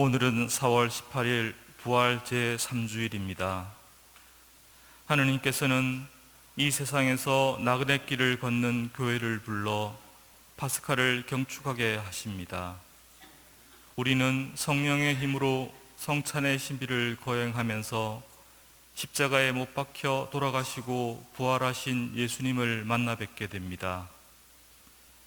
오늘은 4월 18일 부활 제3주일입니다. 하느님께서는 이 세상에서 나그네 길을 걷는 교회를 불러 파스카를 경축하게 하십니다. 우리는 성령의 힘으로 성찬의 신비를 거행하면서 십자가에 못 박혀 돌아가시고 부활하신 예수님을 만나 뵙게 됩니다.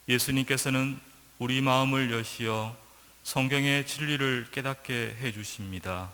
예수님께서는 우리 마음을 여시어 성경의 진리를 깨닫게 해주십니다.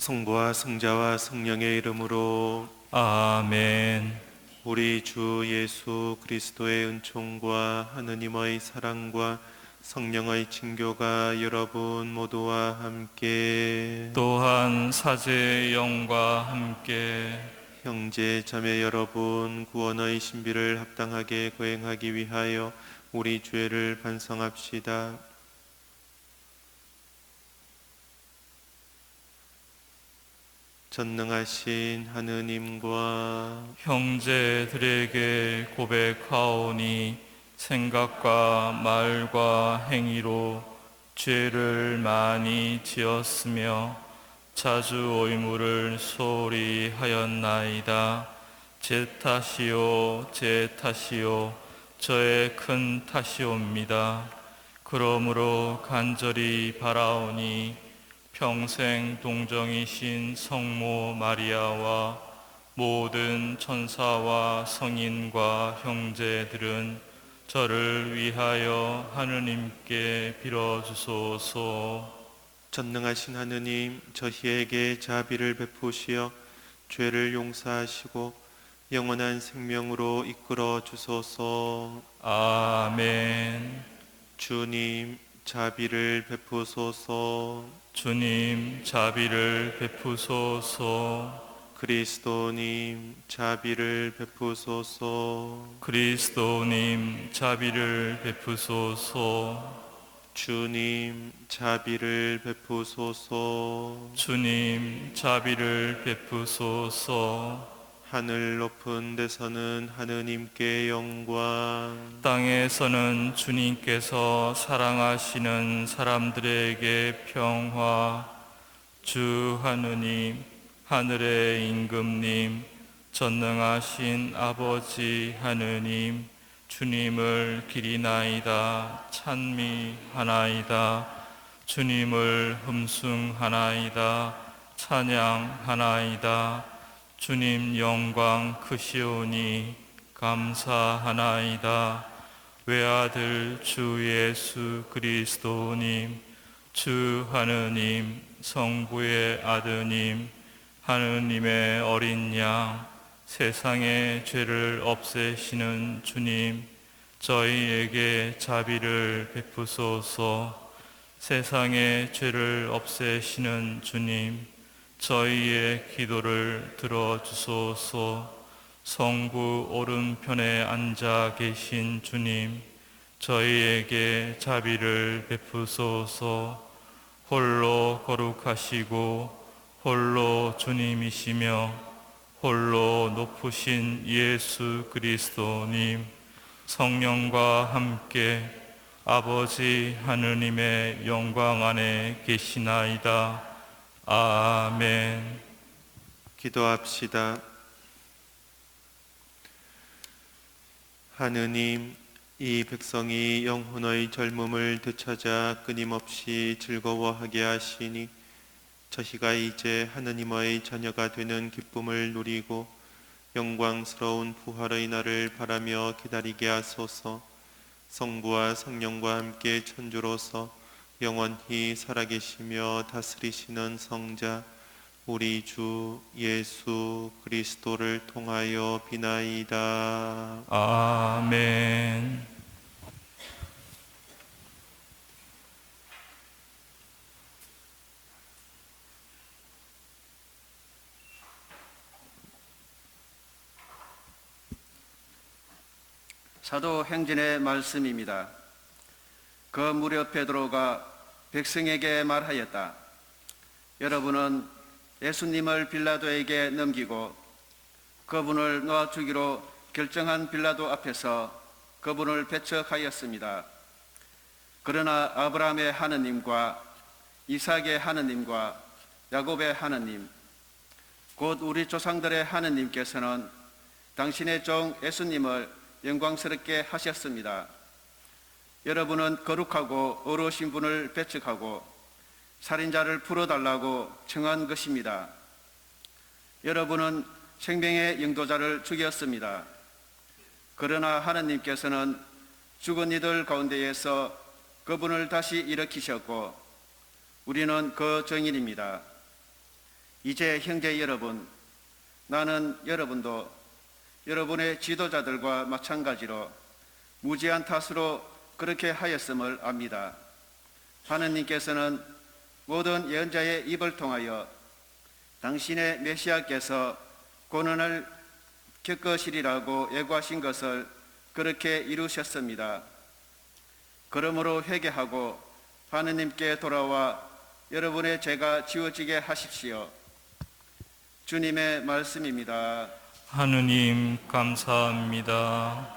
성부와 성자와 성령의 이름으로 아멘. 우리 주 예수 그리스도의 은총과 하느님의 사랑과 성령의 친교가 여러분 모두와 함께 또한 사제의 영과 함께 형제 자매 여러분, 구원의 신비를 합당하게 거행하기 위하여 우리 죄를 반성합시다. 전능하신 하느님과 형제들에게 고백하오니 생각과 말과 행위로 죄를 많이 지었으며 자주 의무를 소홀히 하였나이다. 제 탓이요 제 탓이요 저의 큰 탓이옵니다. 그러므로 간절히 바라오니 평생 동정이신 성모 마리아와 모든 천사와 성인과 형제들은 저를 위하여 하느님께 빌어주소서. 전능하신 하느님, 저희에게 자비를 베푸시어 죄를 용서하시고 영원한 생명으로 이끌어 주소서. 아멘. 주님, 자비를 베푸소서. 주님, 자비를 베푸소서. 그리스도님, 자비를 베푸소서. 그리스도님, 자비를 베푸소서. 주님, 자비를 베푸소서. 주님, 자비를 베푸소서. 하늘 높은 데서는 하느님께 영광, 땅에서는 주님께서 사랑하시는 사람들에게 평화. 주 하느님, 하늘의 임금님, 전능하신 아버지 하느님, 주님을 기리나이다 찬미하나이다. 주님을 흠숭하나이다 찬양하나이다. 주님 영광 크시오니 감사하나이다. 외아들 주 예수 그리스도님, 주 하느님, 성부의 아드님, 하느님의 어린 양, 세상의 죄를 없애시는 주님, 저희에게 자비를 베푸소서. 세상의 죄를 없애시는 주님, 저희의 기도를 들어주소서. 성부 오른편에 앉아 계신 주님, 저희에게 자비를 베푸소서. 홀로 거룩하시고 홀로 주님이시며 홀로 높으신 예수 그리스도님, 성령과 함께 아버지 하느님의 영광 안에 계시나이다. 아멘. 기도합시다. 하느님, 이 백성이 영혼의 젊음을 되찾아 끊임없이 즐거워하게 하시니 저희가 이제 하느님의 자녀가 되는 기쁨을 누리고 영광스러운 부활의 날을 바라며 기다리게 하소서. 성부와 성령과 함께 천주로서 영원히 살아계시며 다스리시는 성자 우리 주 예수 그리스도를 통하여 비나이다. 아멘. 사도행전의 말씀입니다. 그 무렵 베드로가 백성에게 말하였다. 여러분은 예수님을 빌라도에게 넘기고 그분을 놓아 주기로 결정한 빌라도 앞에서 그분을 배척하였습니다. 그러나 아브라함의 하느님과 이삭의 하느님과 야곱의 하느님, 곧 우리 조상들의 하느님께서는 당신의 종 예수님을 영광스럽게 하셨습니다. 여러분은 거룩하고 어려우신 분을 배척하고 살인자를 풀어달라고 청한 것입니다. 여러분은 생명의 영도자를 죽였습니다. 그러나 하나님께서는 죽은 이들 가운데에서 그분을 다시 일으키셨고 우리는 그 증인입니다. 이제 형제 여러분, 나는 여러분도 여러분의 지도자들과 마찬가지로 무지한 탓으로 그렇게 하였음을 압니다. 하느님께서는 모든 예언자의 입을 통하여 당신의 메시아께서 고난을 겪으시리라고 예고하신 것을 그렇게 이루셨습니다. 그러므로 회개하고 하느님께 돌아와 여러분의 죄가 지워지게 하십시오. 주님의 말씀입니다. 하느님 감사합니다.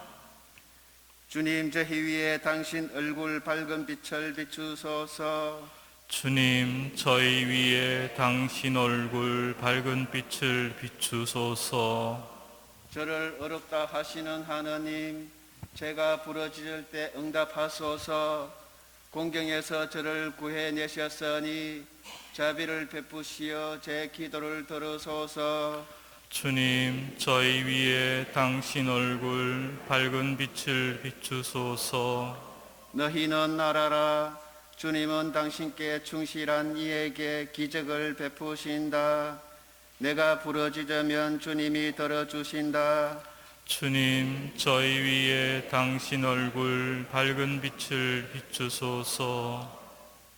주님, 저희 위에 당신 얼굴 밝은 빛을 비추소서. 주님, 저희 위에 당신 얼굴 밝은 빛을 비추소서. 저를 어렵다 하시는 하느님, 제가 부르짖을 때 응답하소서. 공경에서 저를 구해내셨으니 자비를 베푸시어 제 기도를 들으소서. 주님, 저희 위에 당신 얼굴 밝은 빛을 비추소서. 너희는 알아라. 주님은 당신께 충실한 이에게 기적을 베푸신다. 내가 부르짖으면 주님이 들어주신다. 주님, 저희 위에 당신 얼굴 밝은 빛을 비추소서.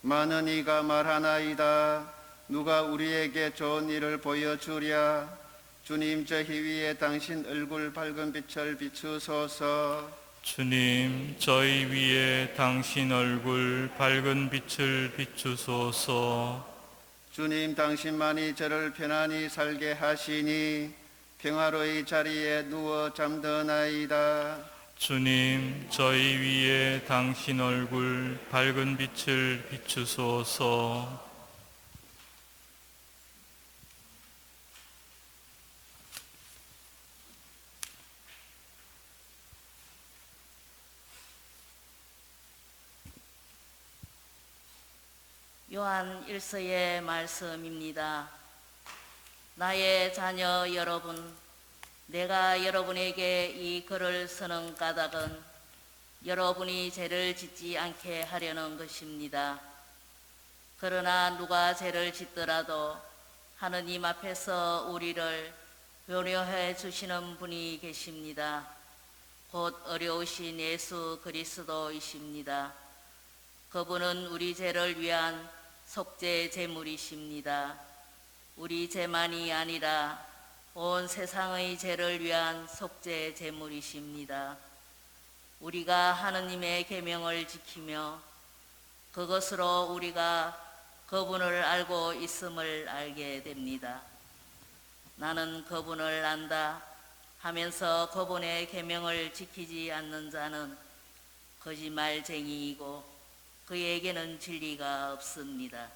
많은 이가 말하나이다. 누가 우리에게 좋은 일을 보여주랴. 주님, 저희 위에 당신 얼굴 밝은 빛을 비추소서. 주님, 저희 위에 당신 얼굴 밝은 빛을 비추소서. 주님, 당신만이 저를 편안히 살게 하시니 평화로이 자리에 누워 잠드나이다. 주님, 저희 위에 당신 얼굴 밝은 빛을 비추소서. 요한 1서의 말씀입니다. 나의 자녀 여러분, 내가 여러분에게 이 글을 쓰는 까닭은 여러분이 죄를 짓지 않게 하려는 것입니다. 그러나 누가 죄를 짓더라도 하느님 앞에서 우리를 변호해 주시는 분이 계십니다. 곧 어려우신 예수 그리스도이십니다. 그분은 우리 죄를 위한 속죄 제물이십니다. 우리 죄만이 아니라 온 세상의 죄를 위한 속죄 제물이십니다. 우리가 하느님의 계명을 지키며 그것으로 우리가 그분을 알고 있음을 알게 됩니다. 나는 그분을 안다 하면서 그분의 계명을 지키지 않는 자는 거짓말쟁이이고 그에게는 진리가 없습니다.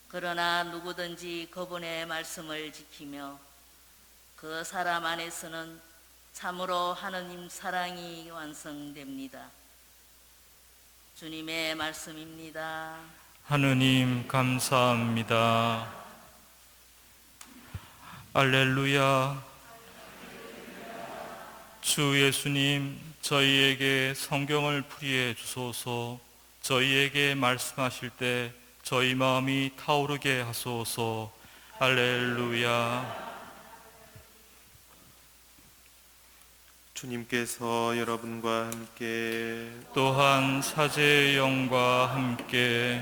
그러나 누구든지 그분의 말씀을 지키며 그 사람 안에서는 참으로 하느님 사랑이 완성됩니다. 주님의 말씀입니다. 하느님 감사합니다. 알렐루야. 주 예수님, 저희에게 성경을 풀이해 주소서. 저희에게 말씀하실 때 저희 마음이 타오르게 하소서. 할렐루야. 주님께서 여러분과 함께 또한 사제의 영과 함께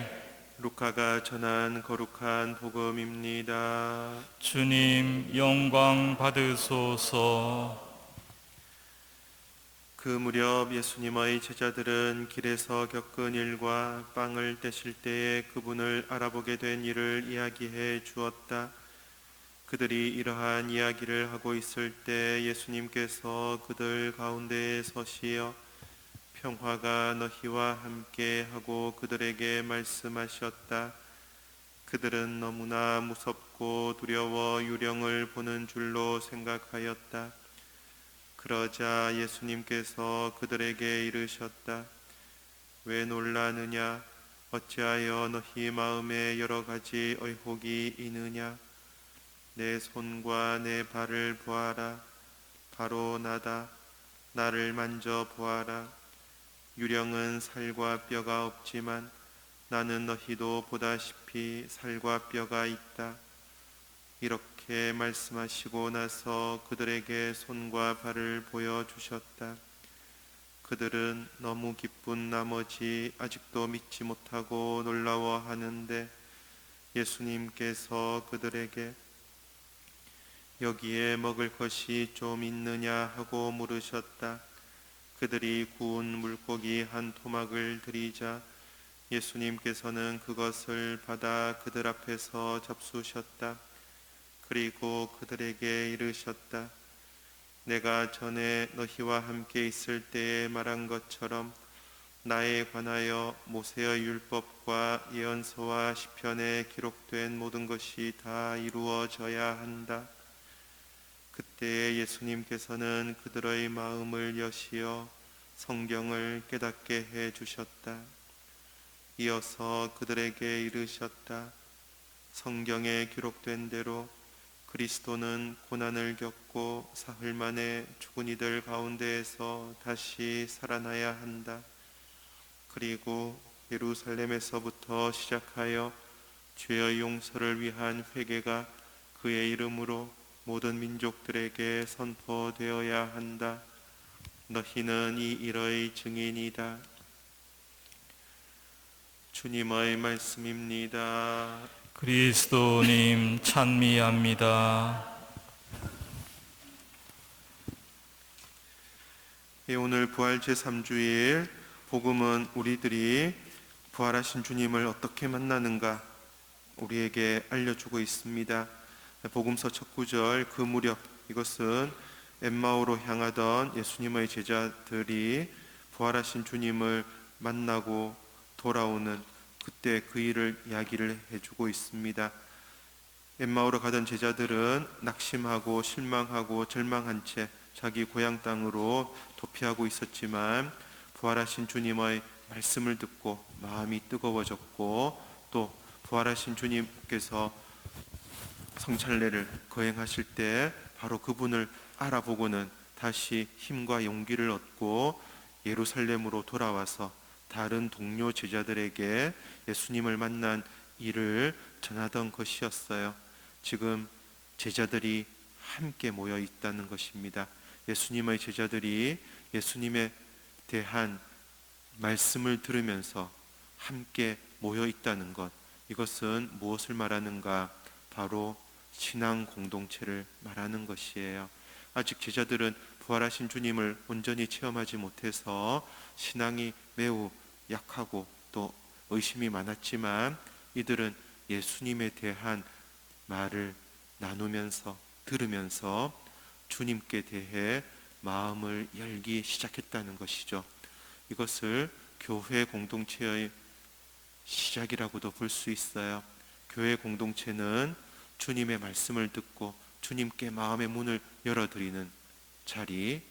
루카가 전한 거룩한 복음입니다. 주님 영광 받으소서. 그 무렵 예수님의 제자들은 길에서 겪은 일과 빵을 떼실 때에 그분을 알아보게 된 일을 이야기해 주었다. 그들이 이러한 이야기를 하고 있을 때 예수님께서 그들 가운데에 서시어 평화가 너희와 함께 하고 그들에게 말씀하셨다. 그들은 너무나 무섭고 두려워 유령을 보는 줄로 생각하였다. 그러자 예수님께서 그들에게 이르셨다. 왜 놀라느냐? 어찌하여 너희 마음에 여러 가지 의혹이 있느냐? 내 손과 내 발을 보아라. 바로 나다. 나를 만져 보아라. 유령은 살과 뼈가 없지만 나는 너희도 보다시피 살과 뼈가 있다. 이렇게 말씀하시고 나서 그들에게 손과 발을 보여주셨다. 그들은 너무 기쁜 나머지 아직도 믿지 못하고 놀라워하는데 예수님께서 그들에게 여기에 먹을 것이 좀 있느냐 하고 물으셨다. 그들이 구운 물고기 한 토막을 드리자 예수님께서는 그것을 받아 그들 앞에서 잡수셨다. 그리고 그들에게 이르셨다. 내가 전에 너희와 함께 있을 때에 말한 것처럼 나에 관하여 모세의 율법과 예언서와 시편에 기록된 모든 것이 다 이루어져야 한다. 그때 예수님께서는 그들의 마음을 여시어 성경을 깨닫게 해 주셨다. 이어서 그들에게 이르셨다. 성경에 기록된 대로 그리스도는 고난을 겪고 사흘 만에 죽은 이들 가운데에서 다시 살아나야 한다. 그리고 예루살렘에서부터 시작하여 죄의 용서를 위한 회개가 그의 이름으로 모든 민족들에게 선포되어야 한다. 너희는 이 일의 증인이다. 주님의 말씀입니다. 그리스도님 찬미합니다. 오늘 부활 제3주일 복음은 우리들이 부활하신 주님을 어떻게 만나는가 우리에게 알려주고 있습니다. 복음서 첫 구절 그 무렵, 이것은 엠마오로 향하던 예수님의 제자들이 부활하신 주님을 만나고 돌아오는 그때 그 일을 이야기를 해주고 있습니다. 엠마오로 가던 제자들은 낙심하고 실망하고 절망한 채 자기 고향 땅으로 도피하고 있었지만 부활하신 주님의 말씀을 듣고 마음이 뜨거워졌고 또 부활하신 주님께서 성찬례를 거행하실 때 바로 그분을 알아보고는 다시 힘과 용기를 얻고 예루살렘으로 돌아와서 다른 동료 제자들에게 예수님을 만난 일을 전하던 것이었어요. 지금 제자들이 함께 모여 있다는 것입니다. 예수님의 제자들이 예수님에 대한 말씀을 들으면서 함께 모여 있다는 것, 이것은 무엇을 말하는가? 바로 신앙 공동체를 말하는 것이에요. 아직 제자들은 부활하신 주님을 온전히 체험하지 못해서 신앙이 매우 약하고 또 의심이 많았지만 이들은 예수님에 대한 말을 나누면서 들으면서 주님께 대해 마음을 열기 시작했다는 것이죠. 이것을 교회 공동체의 시작이라고도 볼 수 있어요. 교회 공동체는 주님의 말씀을 듣고 주님께 마음의 문을 열어드리는 자리,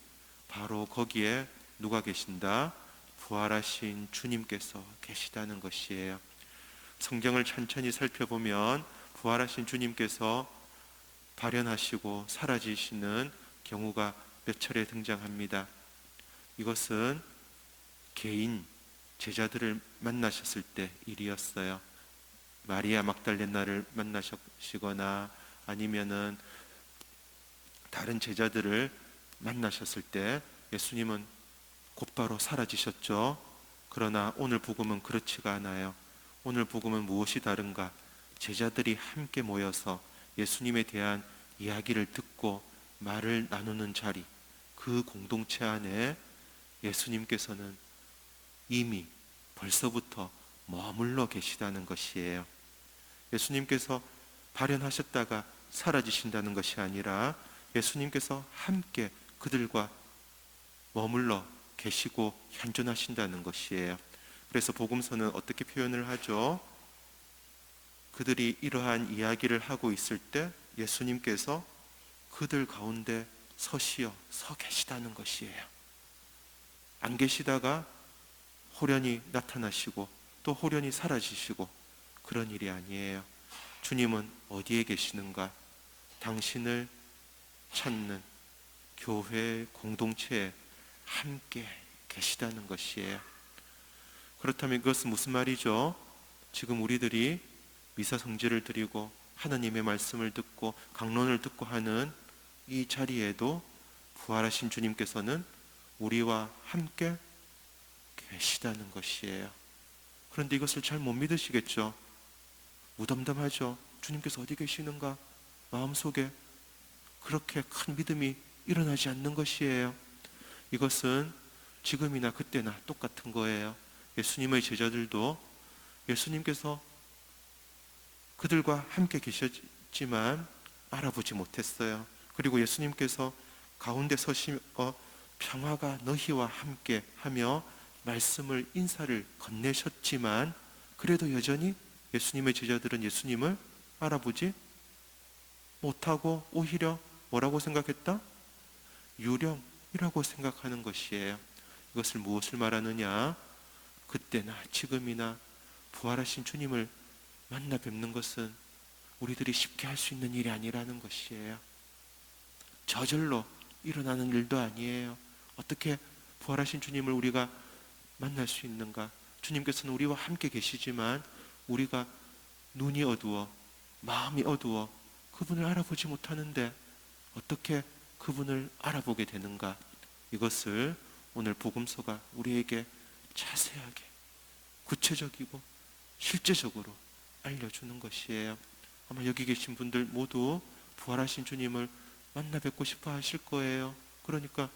바로 거기에 누가 계신다? 부활하신 주님께서 계시다는 것이에요. 성경을 천천히 살펴보면 부활하신 주님께서 발현하시고 사라지시는 경우가 몇 차례 등장합니다. 이것은 개인 제자들을 만나셨을 때 일이었어요. 마리아 막달레나를 만나시거나 아니면은 다른 제자들을 만나셨을 때 예수님은 곧바로 사라지셨죠. 그러나 오늘 복음은 그렇지가 않아요. 오늘 복음은 무엇이 다른가? 제자들이 함께 모여서 예수님에 대한 이야기를 듣고 말을 나누는 자리, 그 공동체 안에 예수님께서는 이미 벌써부터 머물러 계시다는 것이에요. 예수님께서 발현하셨다가 사라지신다는 것이 아니라 예수님께서 함께 그들과 머물러 계시고 현존하신다는 것이에요. 그래서 복음서는 어떻게 표현을 하죠? 그들이 이러한 이야기를 하고 있을 때 예수님께서 그들 가운데 서 계시다는 것이에요. 안 계시다가 호련히 나타나시고 또 호련히 사라지시고 그런 일이 아니에요. 주님은 어디에 계시는가? 당신을 찾는 교회 공동체에 함께 계시다는 것이에요. 그렇다면 그것은 무슨 말이죠? 지금 우리들이 미사 성지를 드리고 하나님의 말씀을 듣고 강론을 듣고 하는 이 자리에도 부활하신 주님께서는 우리와 함께 계시다는 것이에요. 그런데 이것을 잘 못 믿으시겠죠? 무덤덤하죠? 주님께서 어디 계시는가? 마음속에 그렇게 큰 믿음이 일어나지 않는 것이에요. 이것은 지금이나 그때나 똑같은 거예요. 예수님의 제자들도 예수님께서 그들과 함께 계셨지만 알아보지 못했어요. 그리고 예수님께서 가운데 서시며 평화가 너희와 함께 하며 말씀을 인사를 건네셨지만 그래도 여전히 예수님의 제자들은 예수님을 알아보지 못하고 오히려 뭐라고 생각했다? 유령이라고 생각하는 것이에요. 이것을 무엇을 말하느냐? 그때나 지금이나 부활하신 주님을 만나 뵙는 것은 우리들이 쉽게 할 수 있는 일이 아니라는 것이에요. 저절로 일어나는 일도 아니에요. 어떻게 부활하신 주님을 우리가 만날 수 있는가? 주님께서는 우리와 함께 계시지만 우리가 눈이 어두워 마음이 어두워 그분을 알아보지 못하는데 어떻게 그분을 알아보게 되는가? 이것을 오늘 복음서가 우리에게 자세하게 구체적이고 실제적으로 알려주는 것이에요. 아마 여기 계신 분들 모두 부활하신 주님을 만나 뵙고 싶어 하실 거예요. 그러니까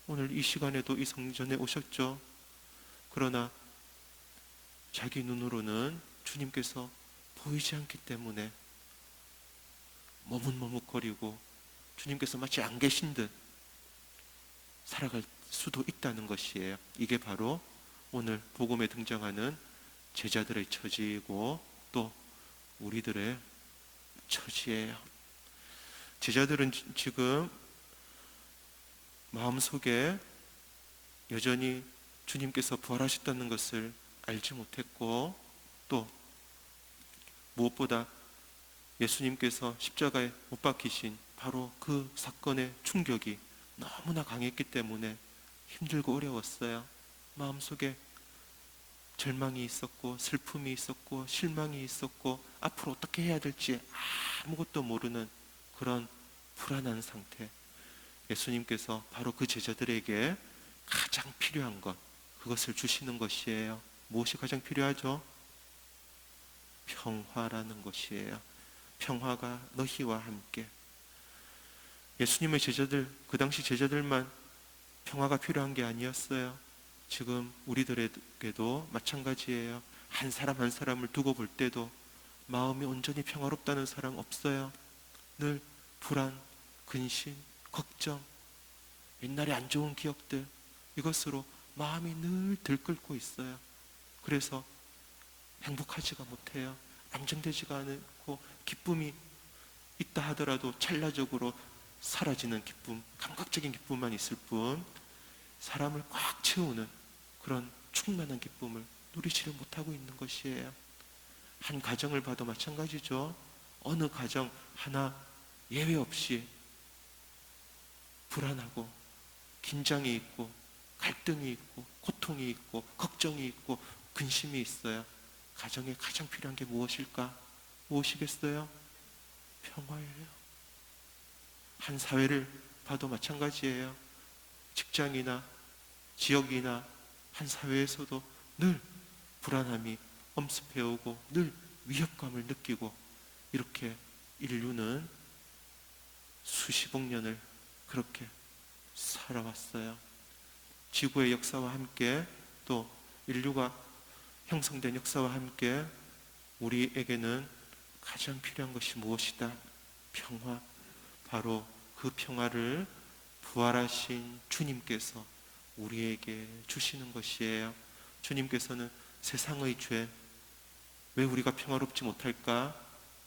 오늘 이 시간에도 이 성전에 오셨죠. 그러나 자기 눈으로는 주님께서 보이지 않기 때문에 머뭇머뭇거리고 주님께서 마치 안 계신 듯 살아갈 수도 있다는 것이에요. 이게 바로 오늘 복음에 등장하는 제자들의 처지이고 또 우리들의 처지예요. 제자들은 지금 마음속에 여전히 주님께서 부활하셨다는 것을 알지 못했고 또 무엇보다 예수님께서 십자가에 못 박히신 바로 그 사건의 충격이 너무나 강했기 때문에 힘들고 어려웠어요. 마음속에 절망이 있었고 슬픔이 있었고 실망이 있었고 앞으로 어떻게 해야 될지 아무것도 모르는 그런 불안한 상태. 예수님께서 바로 그 제자들에게 가장 필요한 것, 그것을 주시는 것이에요. 무엇이 가장 필요하죠? 평화라는 것이에요. 평화가 너희와 함께. 예수님의 제자들, 그 당시 제자들만 평화가 필요한 게 아니었어요. 지금 우리들에게도 마찬가지예요. 한 사람 한 사람을 두고 볼 때도 마음이 온전히 평화롭다는 사람 없어요. 늘 불안, 근심, 걱정, 옛날에 안 좋은 기억들, 이것으로 마음이 늘 들끓고 있어요. 그래서 행복하지가 못해요. 안정되지가 않고 기쁨이 있다 하더라도 찰나적으로 사라지는 기쁨, 감각적인 기쁨만 있을 뿐 사람을 꽉 채우는 그런 충만한 기쁨을 누리지를 못하고 있는 것이에요. 한 가정을 봐도 마찬가지죠. 어느 가정 하나 예외 없이 불안하고 긴장이 있고 갈등이 있고 고통이 있고 걱정이 있고 근심이 있어요. 가정에 가장 필요한 게 무엇일까? 무엇이겠어요? 평화예요. 한 사회를 봐도 마찬가지예요. 직장이나 지역이나 한 사회에서도 늘 불안함이 엄습해오고 늘 위협감을 느끼고 이렇게 인류는 수십억 년을 그렇게 살아왔어요. 지구의 역사와 함께 또 인류가 형성된 역사와 함께 우리에게는 가장 필요한 것이 무엇이다? 평화. 바로 그 평화를 부활하신 주님께서 우리에게 주시는 것이에요. 주님께서는 세상의 죄, 왜 우리가 평화롭지 못할까?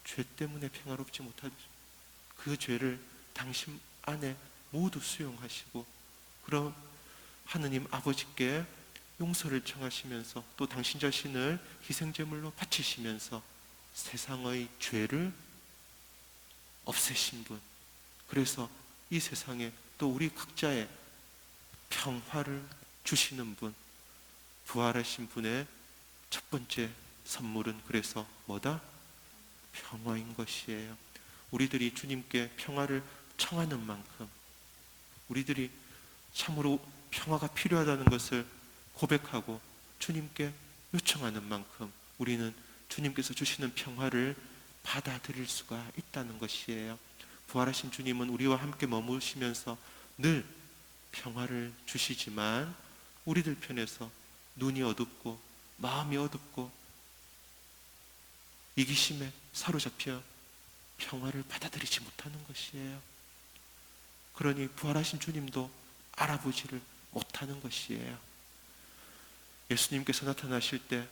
죄 때문에 평화롭지 못하죠. 그 죄를 당신 안에 모두 수용하시고 그럼 하느님 아버지께 용서를 청하시면서 또 당신 자신을 희생제물로 바치시면서 세상의 죄를 없애신 분, 그래서 이 세상에 또 우리 각자의 평화를 주시는 분, 부활하신 분의 첫 번째 선물은 그래서 뭐다? 평화인 것이에요. 우리들이 주님께 평화를 청하는 만큼, 우리들이 참으로 평화가 필요하다는 것을 고백하고 주님께 요청하는 만큼 우리는 주님께서 주시는 평화를 받아들일 수가 있다는 것이에요. 부활하신 주님은 우리와 함께 머무시면서 늘 평화를 주시지만 우리들 편에서 눈이 어둡고 마음이 어둡고 이기심에 사로잡혀 평화를 받아들이지 못하는 것이에요. 그러니 부활하신 주님도 알아보지를 못하는 것이에요. 예수님께서 나타나실 때,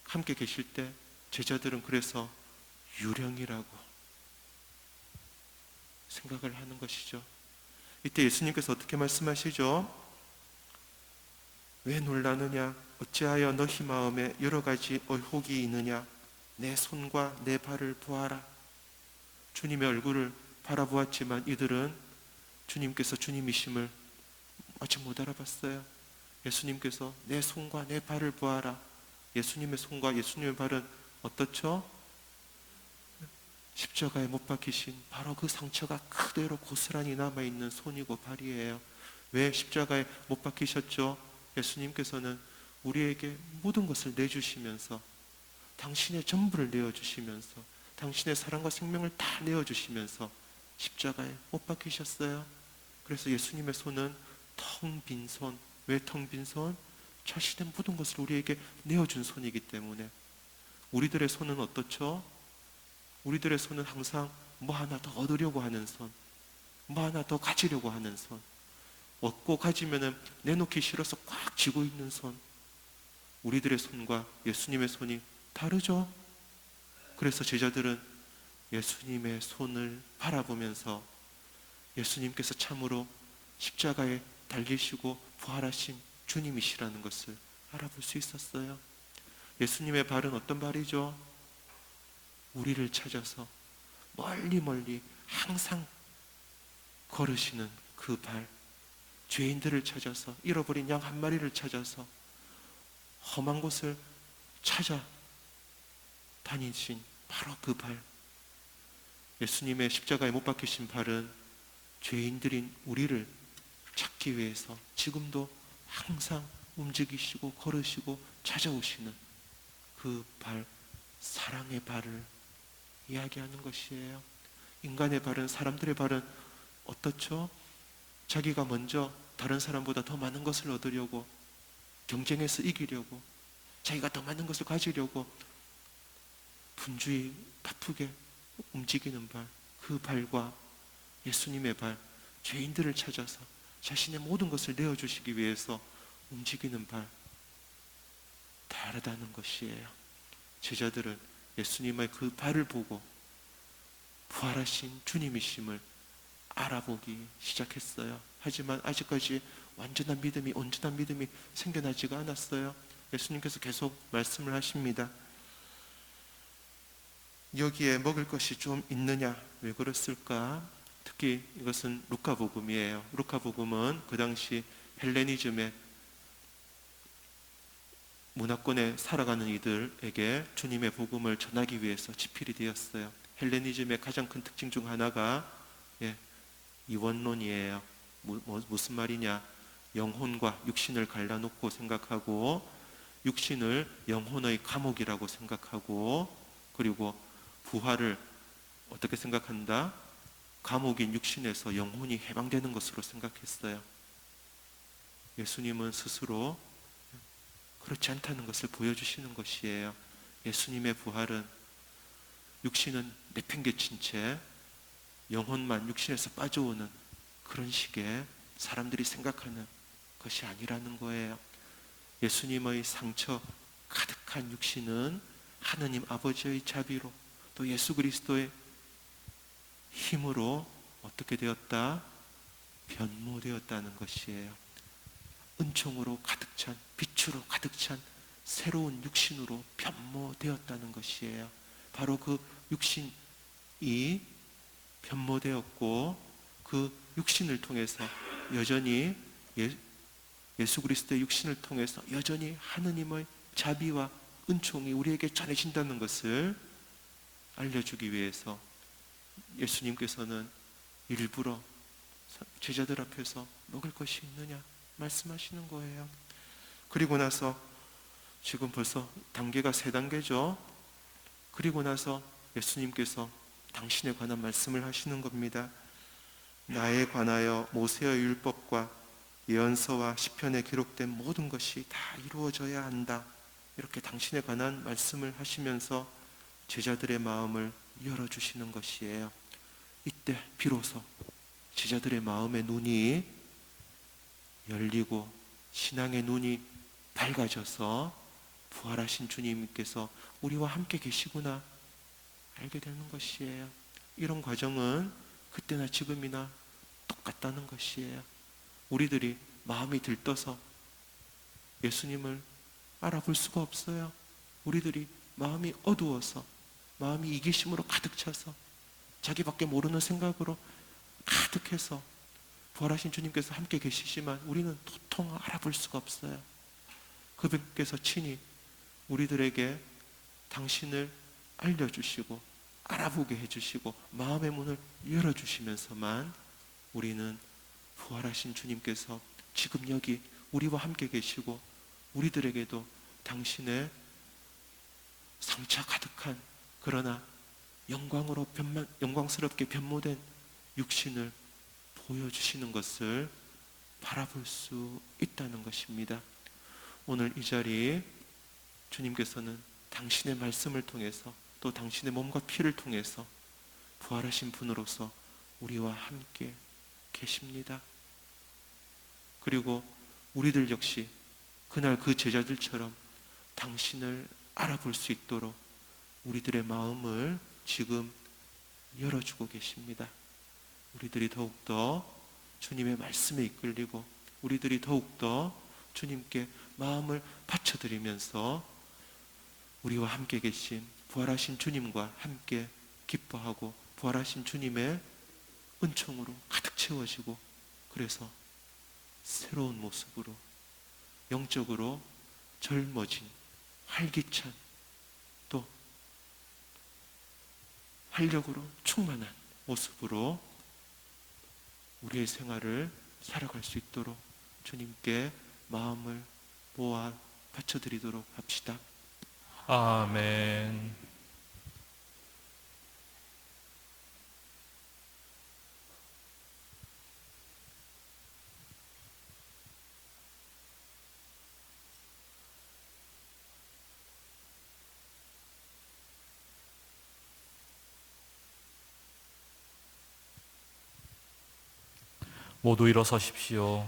함께 계실 때 제자들은 그래서 유령이라고 생각을 하는 것이죠. 이때 예수님께서 어떻게 말씀하시죠? 왜 놀라느냐? 어찌하여 너희 마음에 여러 가지 의혹이 있느냐? 내 손과 내 발을 보아라. 주님의 얼굴을 바라보았지만 이들은 주님께서 주님이심을 아직 못 알아봤어요. 예수님께서 내 손과 내 발을 보아라. 예수님의 손과 예수님의 발은 어떻죠? 십자가에 못 박히신 바로 그 상처가 그대로 고스란히 남아있는 손이고 발이에요. 왜 십자가에 못 박히셨죠? 예수님께서는 우리에게 모든 것을 내주시면서 당신의 전부를 내어주시면서 당신의 사랑과 생명을 다 내어주시면서 십자가에 못 박히셨어요. 그래서 예수님의 손은 텅 빈 손. 왜 텅 빈 손? 자신의 모든 것을 우리에게 내어준 손이기 때문에. 우리들의 손은 어떻죠? 우리들의 손은 항상 뭐 하나 더 얻으려고 하는 손, 뭐 하나 더 가지려고 하는 손, 얻고 가지면은 내놓기 싫어서 꽉 쥐고 있는 손. 우리들의 손과 예수님의 손이 다르죠? 그래서 제자들은 예수님의 손을 바라보면서 예수님께서 참으로 십자가에 달리시고 부활하신 주님이시라는 것을 알아볼 수 있었어요. 예수님의 발은 어떤 발이죠? 우리를 찾아서 멀리 멀리 항상 걸으시는 그 발, 죄인들을 찾아서 잃어버린 양 한 마리를 찾아서 험한 곳을 찾아 다니신 바로 그 발. 예수님의 십자가에 못 박히신 발은 죄인들인 우리를 찾기 위해서 지금도 항상 움직이시고 걸으시고 찾아오시는 그 발, 사랑의 발을 이야기하는 것이에요. 인간의 발은, 사람들의 발은 어떻죠? 자기가 먼저 다른 사람보다 더 많은 것을 얻으려고, 경쟁해서 이기려고, 자기가 더 많은 것을 가지려고 분주히 바쁘게 움직이는 발, 그 발과 예수님의 발, 죄인들을 찾아서 자신의 모든 것을 내어주시기 위해서 움직이는 발, 다르다는 것이에요. 제자들은 예수님의 그 발을 보고 부활하신 주님이심을 알아보기 시작했어요. 하지만 아직까지 온전한 믿음이 생겨나지가 않았어요. 예수님께서 계속 말씀을 하십니다. 여기에 먹을 것이 좀 있느냐? 왜 그랬을까? 특히 이것은 루카복음이에요. 루카복음은 그 당시 헬레니즘의 문화권에 살아가는 이들에게 주님의 복음을 전하기 위해서 집필이 되었어요. 헬레니즘의 가장 큰 특징 중 하나가 이원론이에요. 무슨 말이냐? 영혼과 육신을 갈라놓고 생각하고, 육신을 영혼의 감옥이라고 생각하고, 그리고 부활을 어떻게 생각한다? 감옥인 육신에서 영혼이 해방되는 것으로 생각했어요. 예수님은 스스로 그렇지 않다는 것을 보여주시는 것이에요. 예수님의 부활은 육신은 내팽개친 채 영혼만 육신에서 빠져오는 그런 식의 사람들이 생각하는 것이 아니라는 거예요. 예수님의 상처 가득한 육신은 하느님 아버지의 자비로 또 예수 그리스도의 힘으로 어떻게 되었다? 변모되었다는 것이에요. 은총으로 가득 찬, 빛으로 가득 찬 새로운 육신으로 변모되었다는 것이에요. 바로 그 육신이 변모되었고, 그 육신을 통해서 여전히 예수 그리스도의 육신을 통해서 여전히 하느님의 자비와 은총이 우리에게 전해진다는 것을 알려주기 위해서 예수님께서는 일부러 제자들 앞에서 먹을 것이 있느냐 말씀하시는 거예요. 그리고 나서 지금 벌써 단계가 3단계죠. 그리고 나서 예수님께서 당신에 관한 말씀을 하시는 겁니다. 나에 관하여 모세의 율법과 예언서와 시편에 기록된 모든 것이 다 이루어져야 한다. 이렇게 당신에 관한 말씀을 하시면서 제자들의 마음을 열어주시는 것이에요. 이때 비로소 제자들의 마음의 눈이 열리고 신앙의 눈이 밝아져서 부활하신 주님께서 우리와 함께 계시구나 알게 되는 것이에요. 이런 과정은 그때나 지금이나 똑같다는 것이에요. 우리들이 마음이 들떠서 예수님을 알아볼 수가 없어요. 우리들이 마음이 어두워서, 마음이 이기심으로 가득 차서, 자기밖에 모르는 생각으로 가득해서 부활하신 주님께서 함께 계시지만 우리는 도통 알아볼 수가 없어요. 그분께서 친히 우리들에게 당신을 알려주시고 알아보게 해주시고 마음의 문을 열어주시면서만 우리는 부활하신 주님께서 지금 여기 우리와 함께 계시고 우리들에게도 당신의 상처 가득한 그러나 영광스럽게 변모된 육신을 보여주시는 것을 바라볼 수 있다는 것입니다. 오늘 이 자리에 주님께서는 당신의 말씀을 통해서 또 당신의 몸과 피를 통해서 부활하신 분으로서 우리와 함께 계십니다. 그리고 우리들 역시 그날 그 제자들처럼 당신을 알아볼 수 있도록 우리들의 마음을 지금 열어주고 계십니다. 우리들이 더욱더 주님의 말씀에 이끌리고 우리들이 더욱더 주님께 마음을 바쳐드리면서 우리와 함께 계신 부활하신 주님과 함께 기뻐하고 부활하신 주님의 은총으로 가득 채워지고 그래서 새로운 모습으로 영적으로 젊어진 활기찬 또 활력으로 충만한 모습으로 우리의 생활을 살아갈 수 있도록 주님께 마음을 모아 바쳐드리도록 합시다. 아멘. 모두 일어서십시오.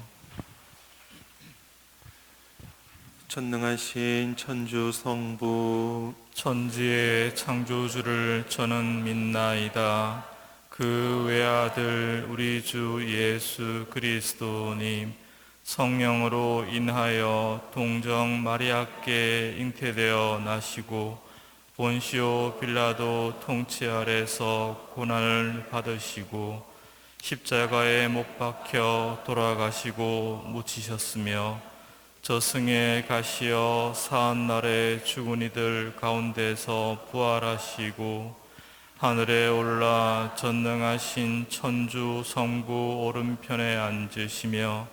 전능하신 천주 성부 천지의 창조주를 저는 믿나이다. 그 그 외아들 우리 주 예수 그리스도님 성령으로 인하여 동정 마리아께 잉태되어 나시고 본시오 빌라도 통치 아래서 고난을 받으시고 십자가에 못 박혀 돌아가시고 묻히셨으며 저승에 가시어 사한날에 죽은 이들 가운데서 부활하시고 하늘에 올라 전능하신 천주 성부 오른편에 앉으시며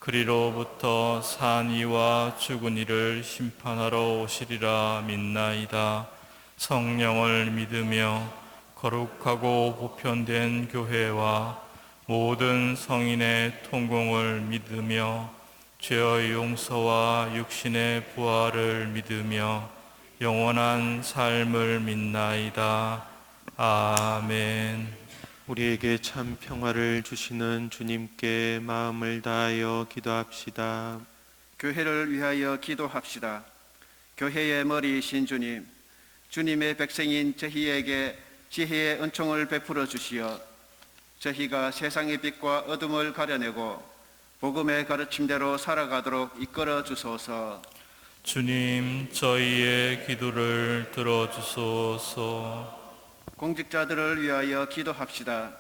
그리로부터 산 이와 죽은 이를 심판하러 오시리라 믿나이다. 성령을 믿으며 거룩하고 보편된 교회와 모든 성인의 통공을 믿으며 죄의 용서와 육신의 부활을 믿으며 영원한 삶을 믿나이다. 아멘. 우리에게 참 평화를 주시는 주님께 마음을 다하여 기도합시다. 교회를 위하여 기도합시다. 교회의 머리이신 주님, 주님의 백성인 저희에게 지혜의 은총을 베풀어 주시어 저희가 세상의 빛과 어둠을 가려내고 복음의 가르침대로 살아가도록 이끌어 주소서. 주님, 저희의 기도를 들어주소서. 공직자들을 위하여 기도합시다.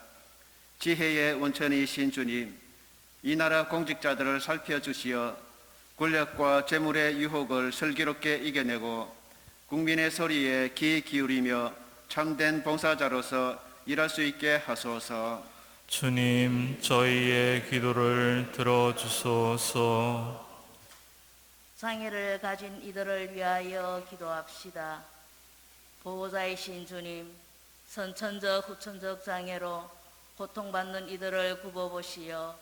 지혜의 원천이신 주님, 이 나라 공직자들을 살펴주시어 권력과 재물의 유혹을 슬기롭게 이겨내고 국민의 소리에 귀 기울이며 참된 봉사자로서 일할 수 있게 하소서. 주님, 저희의 기도를 들어주소서. 장애를 가진 이들을 위하여 기도합시다. 보호자이신 주님, 선천적 후천적 장애로 고통받는 이들을 굽어보시어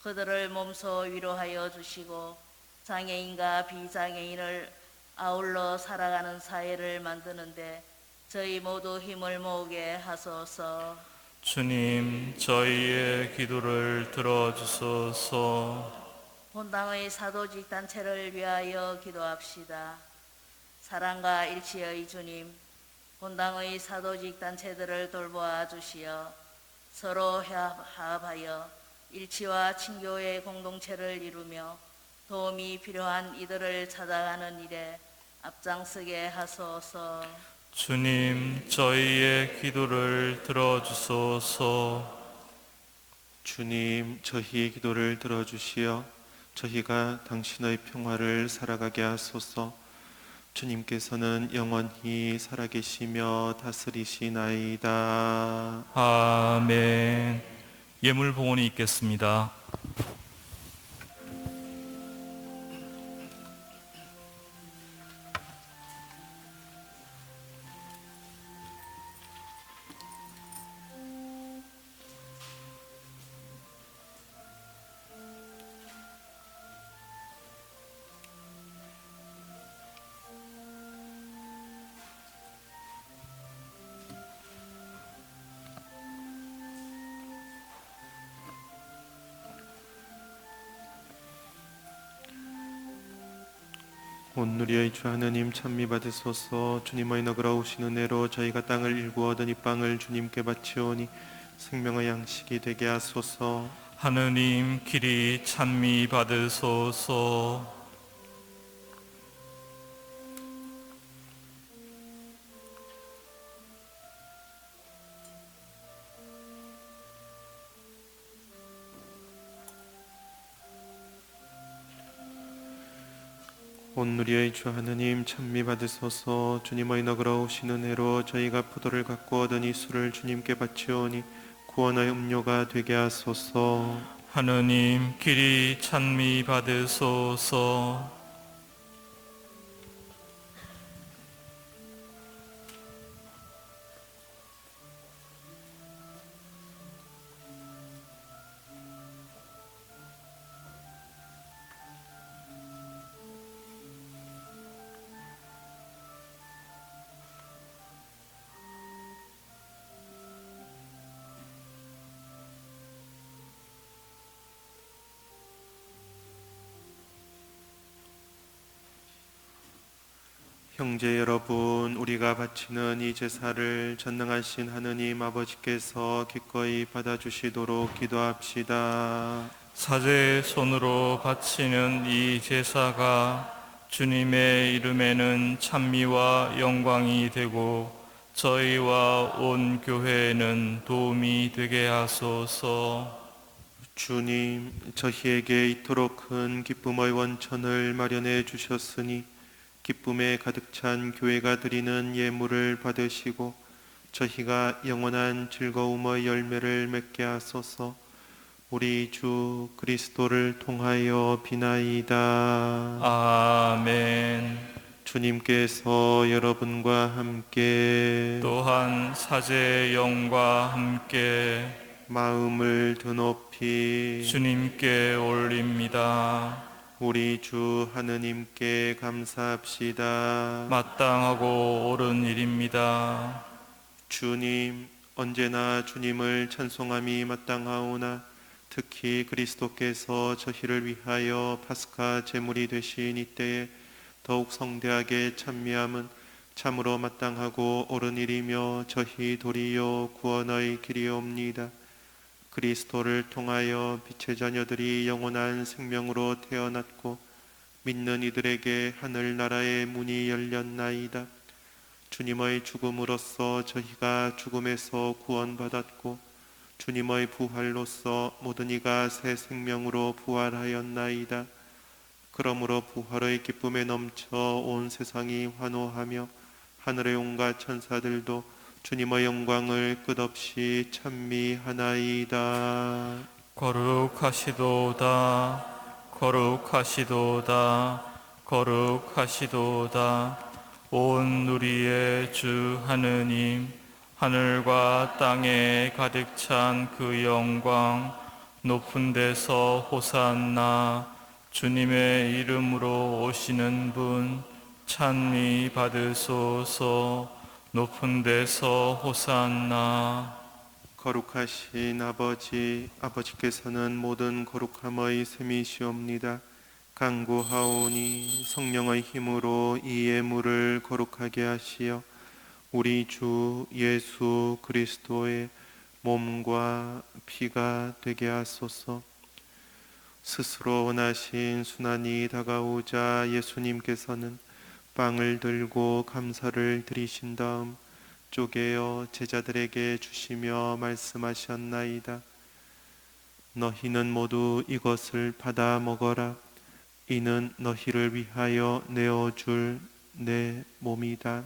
그들을 몸소 위로하여 주시고 장애인과 비장애인을 아울러 살아가는 사회를 만드는데 저희 모두 힘을 모으게 하소서. 주님, 저희의 기도를 들어주소서. 본당의 사도직 단체를 위하여 기도합시다. 사랑과 일치의 주님, 본당의 사도직 단체들을 돌보아 주시어 서로 화합하여 일치와 친교의 공동체를 이루며 도움이 필요한 이들을 찾아가는 일에 앞장서게 하소서. 주님, 저희의 기도를 들어주소서. 주님, 저희의 기도를 들어주시어 저희가 당신의 평화를 살아가게 하소서. 주님께서는 영원히 살아계시며 다스리시나이다. 아멘. 예물 봉헌이 있겠습니다. 온누리의 주 하느님 찬미 받으소서. 주님의 너그러우신 은혜로 저희가 땅을 일구 얻은 이 빵을 주님께 바치오니 생명의 양식이 되게 하소서. 하느님 길이 찬미 받으소서. 온누리의 주 하느님 찬미 받으소서. 주님의 너그러우신 은혜로 저희가 포도를 갖고 얻은 이 술을 주님께 바치오니 구원의 음료가 되게 하소서. 하느님 길이 찬미 받으소서. 형제 여러분, 우리가 바치는 이 제사를 전능하신 하느님 아버지께서 기꺼이 받아주시도록 기도합시다. 사제의 손으로 바치는 이 제사가 주님의 이름에는 찬미와 영광이 되고 저희와 온 교회에는 도움이 되게 하소서. 주님, 저희에게 이토록 큰 기쁨의 원천을 마련해 주셨으니 기쁨에 가득 찬 교회가 드리는 예물을 받으시고 저희가 영원한 즐거움의 열매를 맺게 하소서. 우리 주 그리스도를 통하여 비나이다. 아멘. 주님께서 여러분과 함께 또한 사제의 영과 함께 마음을 드높이 주님께 올립니다. 우리 주 하느님께 감사합시다. 마땅하고 옳은 일입니다. 주님, 언제나 주님을 찬송함이 마땅하오나 특히 그리스도께서 저희를 위하여 파스카 제물이 되신 이때에 더욱 성대하게 찬미함은 참으로 마땅하고 옳은 일이며 저희 도리요 구원의 길이옵니다. 그리스도를 통하여 빛의 자녀들이 영원한 생명으로 태어났고 믿는 이들에게 하늘나라의 문이 열렸나이다. 주님의 죽음으로써 저희가 죽음에서 구원받았고 주님의 부활로써 모든 이가 새 생명으로 부활하였나이다. 그러므로 부활의 기쁨에 넘쳐 온 세상이 환호하며 하늘의 온갖 천사들도 주님의 영광을 끝없이 찬미하나이다. 거룩하시도다. 거룩하시도다. 거룩하시도다. 온 우리의 주 하느님, 하늘과 땅에 가득 찬 그 영광, 높은 데서 호산나. 주님의 이름으로 오시는 분 찬미 받으소서. 높은 데서 호산나. 거룩하신 아버지, 아버지께서는 모든 거룩함의 셈이시옵니다. 간구하오니 성령의 힘으로 이 예물을 거룩하게 하시어 우리 주 예수 그리스도의 몸과 피가 되게 하소서. 스스로 원하신 순환이 다가오자 예수님께서는 빵을 들고 감사를 드리신 다음 쪼개어 제자들에게 주시며 말씀하셨나이다. 너희는 모두 이것을 받아 먹어라. 이는 너희를 위하여 내어줄 내 몸이다.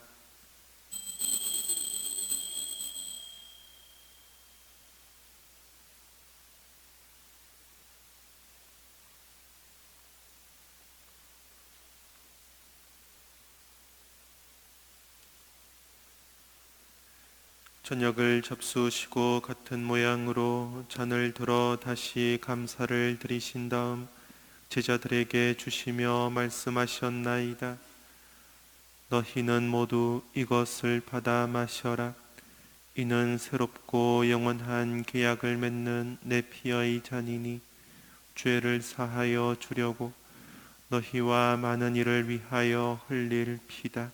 저녁을 접수시고 같은 모양으로 잔을 들어 다시 감사를 드리신 다음 제자들에게 주시며 말씀하셨나이다. 너희는 모두 이것을 받아 마셔라. 이는 새롭고 영원한 계약을 맺는 내 피의 잔이니 죄를 사하여 주려고 너희와 많은 이를 위하여 흘릴 피다.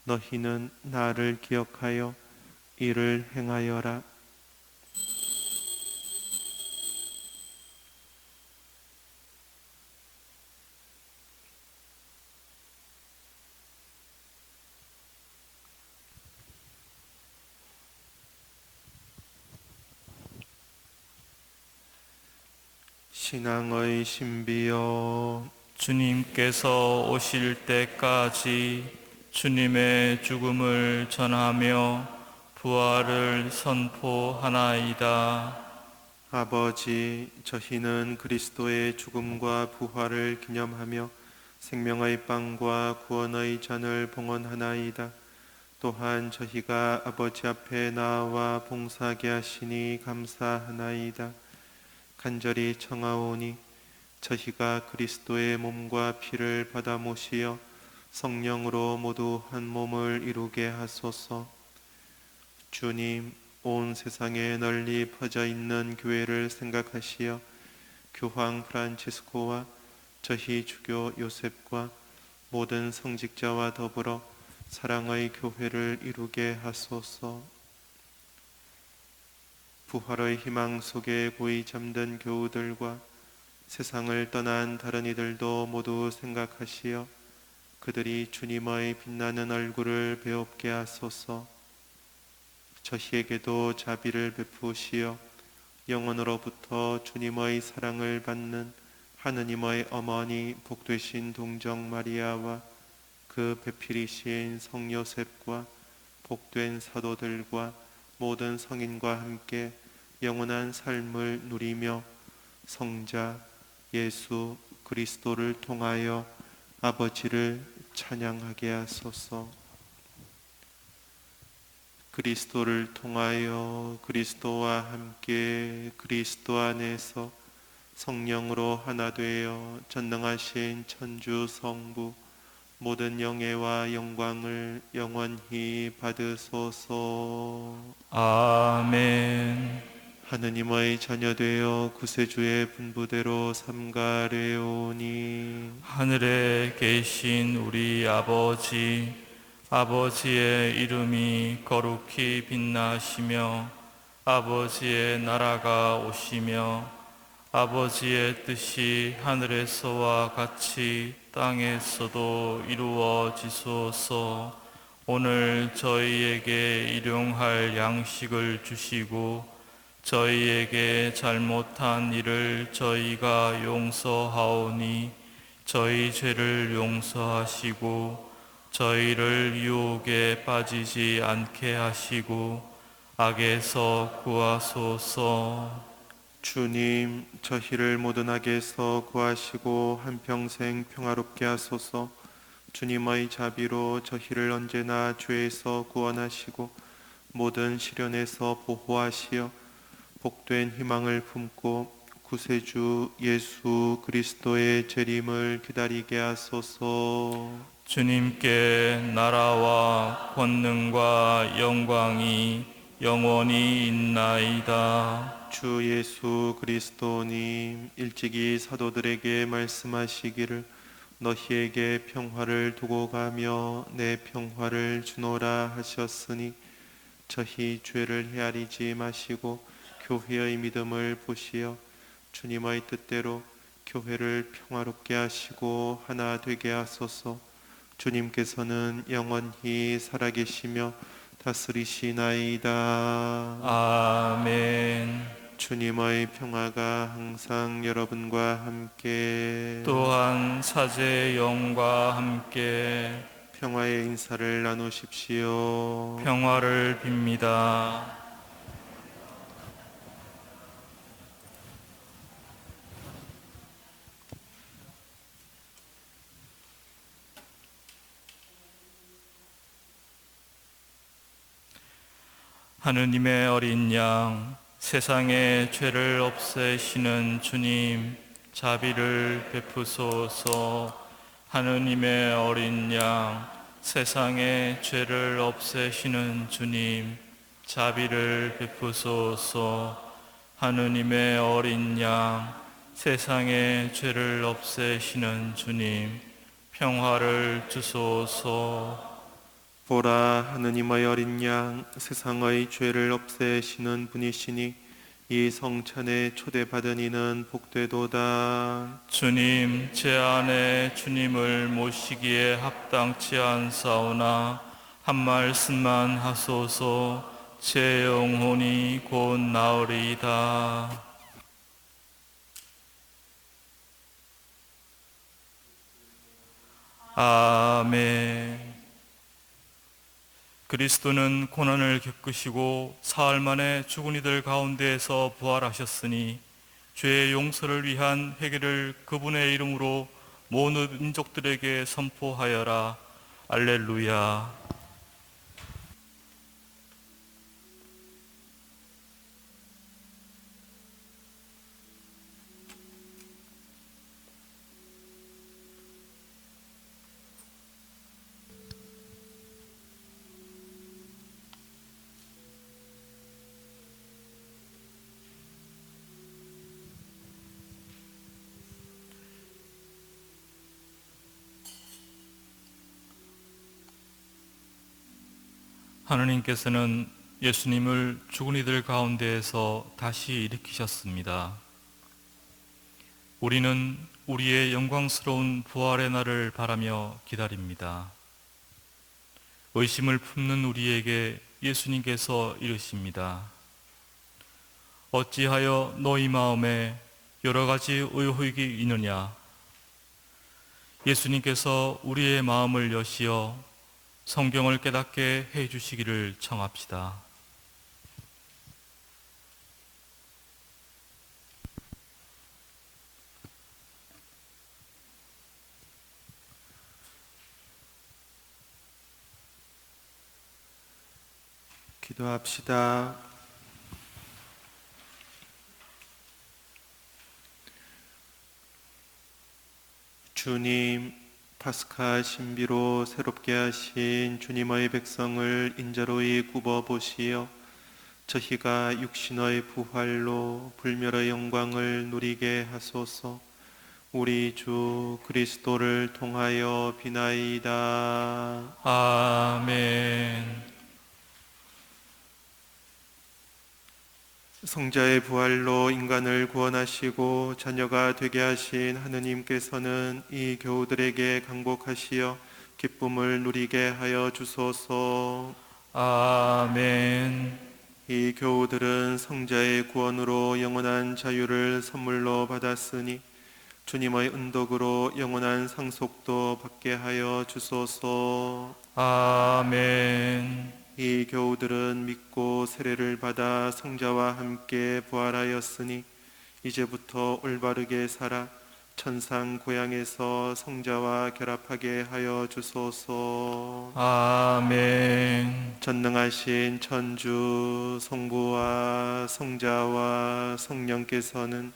너희는 나를 기억하여 이를 행하여라. 신앙의 신비여, 주님께서 오실 때까지 주님의 죽음을 전하며 부활을 선포하나이다. 아버지, 저희는 그리스도의 죽음과 부활을 기념하며 생명의 빵과 구원의 잔을 봉헌하나이다. 또한 저희가 아버지 앞에 나와 봉사하게 하시니 감사하나이다. 간절히 청하오니 저희가 그리스도의 몸과 피를 받아 모시어 성령으로 모두 한 몸을 이루게 하소서. 주님, 온 세상에 널리 퍼져 있는 교회를 생각하시어 교황 프란치스코와 저희 주교 요셉과 모든 성직자와 더불어 사랑의 교회를 이루게 하소서. 부활의 희망 속에 고이 잠든 교우들과 세상을 떠난 다른 이들도 모두 생각하시어 그들이 주님의 빛나는 얼굴을 배웁게 하소서. 저희에게도 자비를 베푸시어 영원으로부터 주님의 사랑을 받는 하느님의 어머니 복되신 동정 마리아와 그 배필이신 성 요셉과 복된 사도들과 모든 성인과 함께 영원한 삶을 누리며 성자 예수 그리스도를 통하여 아버지를 찬양하게 하소서. 그리스도를 통하여 그리스도와 함께 그리스도 안에서 성령으로 하나 되어 전능하신 천주 성부 모든 영예와 영광을 영원히 받으소서. 아멘. 하느님의 자녀 되어 구세주의 분부대로 삼가래오니 하늘에 계신 우리 아버지, 아버지의 이름이 거룩히 빛나시며 아버지의 나라가 오시며 아버지의 뜻이 하늘에서와 같이 땅에서도 이루어지소서. 오늘 저희에게 일용할 양식을 주시고 저희에게 잘못한 일을 저희가 용서하오니 저희 죄를 용서하시고 저희를 유혹에 빠지지 않게 하시고 악에서 구하소서. 주님, 저희를 모든 악에서 구하시고 한평생 평화롭게 하소서. 주님의 자비로 저희를 언제나 죄에서 구원하시고 모든 시련에서 보호하시어 복된 희망을 품고 구세주 예수 그리스도의 재림을 기다리게 하소서. 주님께 나라와 권능과 영광이 영원히 있나이다. 주 예수 그리스도님, 일찍이 사도들에게 말씀하시기를 너희에게 평화를 두고 가며 내 평화를 주노라 하셨으니 저희 죄를 헤아리지 마시고 교회의 믿음을 보시어 주님의 뜻대로 교회를 평화롭게 하시고 하나 되게 하소서. 주님께서는 영원히 살아계시며 다스리시나이다. 아멘. 주님의 평화가 항상 여러분과 함께 또한 사제의 영과 함께 평화의 인사를 나누십시오. 평화를 빕니다. 하느님의 어린 양, 세상의 죄를 없애시는 주님, 자비를 베푸소서. 하느님의 어린 양, 세상의 죄를 없애시는 주님, 자비를 베푸소서. 하느님의 어린 양, 세상의 죄를 없애시는 주님, 평화를 주소서. 보라, 하느님의 어린 양, 세상의 죄를 없애시는 분이시니 이 성찬에 초대받은 이는 복되도다. 주님, 제 안에 주님을 모시기에 합당치 않사오나 한 말씀만 하소서. 제 영혼이 곧 나으리이다. 아멘. 그리스도는 고난을 겪으시고 사흘 만에 죽은 이들 가운데에서 부활하셨으니 죄의 용서를 위한 회개를 그분의 이름으로 모든 민족들에게 선포하여라. 알렐루야. 하느님께서는 예수님을 죽은 이들 가운데에서 다시 일으키셨습니다. 우리는 우리의 영광스러운 부활의 날을 바라며 기다립니다. 의심을 품는 우리에게 예수님께서 이르십니다. 어찌하여 너희 마음에 여러 가지 의혹이 있느냐? 예수님께서 우리의 마음을 여시어 성경을 깨닫게 해 주시기를 청합시다. 기도합시다. 주님, 파스카 신비로 새롭게 하신 주님의 백성을 인자로이 굽어 보시어 저희가 육신의 부활로 불멸의 영광을 누리게 하소서. 우리 주 그리스도를 통하여 비나이다. 아멘. 성자의 부활로 인간을 구원하시고 자녀가 되게 하신 하느님께서는 이 교우들에게 강복하시어 기쁨을 누리게 하여 주소서. 아멘. 이 교우들은 성자의 구원으로 영원한 자유를 선물로 받았으니 주님의 은덕으로 영원한 상속도 받게 하여 주소서. 아멘. 이 교우들은 믿고 세례를 받아 성자와 함께 부활하였으니 이제부터 올바르게 살아 천상 고향에서 성자와 결합하게 하여 주소서. 아멘. 전능하신 천주 성부와 성자와 성령께서는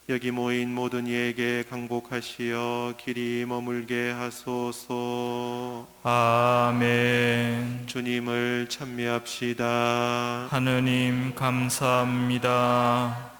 여기 모인 모든 이에게 강복하시어 길이 머물게 하소서. 아멘. 주님을 찬미합시다. 하느님 감사합니다.